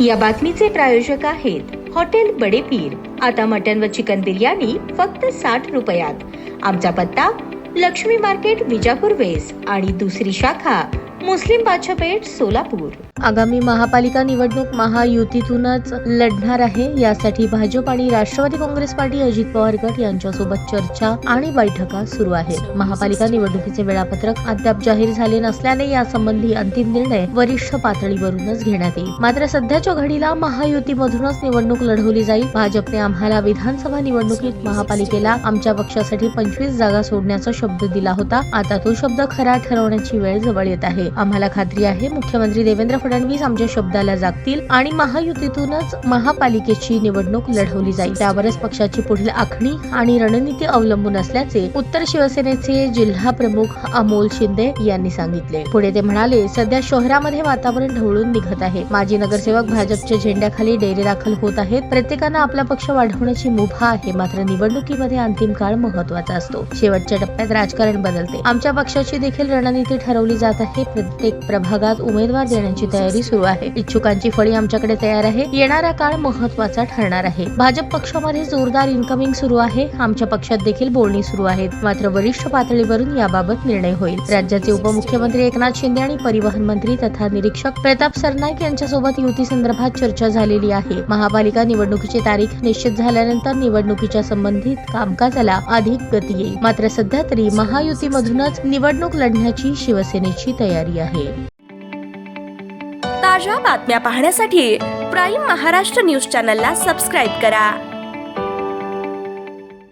या बातमीचे प्रायोजक आहेत हॉटेल बडे पीर। आता मटन व चिकन बिर्याणी फक्त 60 रुपयात। आमचा पत्ता लक्ष्मी मार्केट विजापूर वेस्ट आणि दुसरी शाखा मुस्लिम बादशाहपेठ सोलापूर। आगामी महापालिका निवडणूक महायुतीतूनच लढणार आहे। यासाठी भाजप आणि राष्ट्रवादी काँग्रेस पार्टी अजित पवार गट यांच्यासोबत चर्चा आणि बैठका सुरू आहेत। महापालिका निवडणुकीचे वेळापत्रक अद्याप जाहीर झाले नसल्याने यासंबंधी अंतिम निर्णय वरिष्ठ पातळीवरूनच घेण्यात येईल। मात्र सध्याच्या घडीला महायुतीमधूनच निवडणूक लढवली जाईल। भाजपने आम्हाला विधानसभा निवडणुकीत महापालिकेला आमच्या पक्षासाठी 25 जागा सोडण्याचा शब्द दिला होता। आता तो शब्द खरा ठरवण्याची वेळ जवळ येत आहे। आम्हाला खात्री आहे मुख्यमंत्री देवेंद्र फडणवीस आमच्या शब्दाला जागतील आणि महायुतीतूनच महापालिकेची निवडणूक लढवली जाईल। त्यावरच पक्षाची पुढील आखणी आणि रणनीती अवलंबून असल्याचे उत्तर शिवसेनेचे जिल्हा प्रमुख अमोल शिंदे यांनी सांगितले। पुढे ते म्हणाले, सध्या शहरामध्ये वातावरण ढवळून निघत आहे। माजी नगरसेवक भाजपच्या झेंड्याखाली डेरे दाखल होत आहेत। प्रत्येकानं आपला पक्ष वाढवण्याची मुभा आहे, मात्र निवडणुकीमध्ये अंतिम काळ महत्वाचा असतो। शेवटच्या टप्प्यात राजकारण बदलते। आमच्या पक्षाची देखील रणनीती ठरवली जात आहे। प्रत्येक प्रभागात उमेदवार देण्याची तयारी सुरू आहे। इच्छुकांची फळी आमच्याकडे तयार आहे। येणारा काळ महत्वाचा ठरणार आहे। भाजप पक्षामध्ये जोरदार इन्कमिंग सुरू आहे। आमच्या पक्षात देखील बोलणी सुरू आहेत, मात्र वरिष्ठ पातळीवरून याबाबत निर्णय होईल। राज्याचे उपमुख्यमंत्री एकनाथ शिंदे आणि परिवहन मंत्री तथा निरीक्षक प्रताप सरनाईक यांच्यासोबत युती संदर्भात चर्चा झालेली आहे। महापालिका निवडणुकीची तारीख निश्चित झाल्यानंतर निवडणुकीच्या संबंधित कामकाजाला अधिक गती येईल। मात्र सध्या तरी महायुतीमधूनच निवडणूक लढण्याची शिवसेनेची तयारी आहे। ताज्या बातम्या पाहण्यासाठी प्राईम महाराष्ट्र न्यूज चॅनलला सबस्क्राईब करा।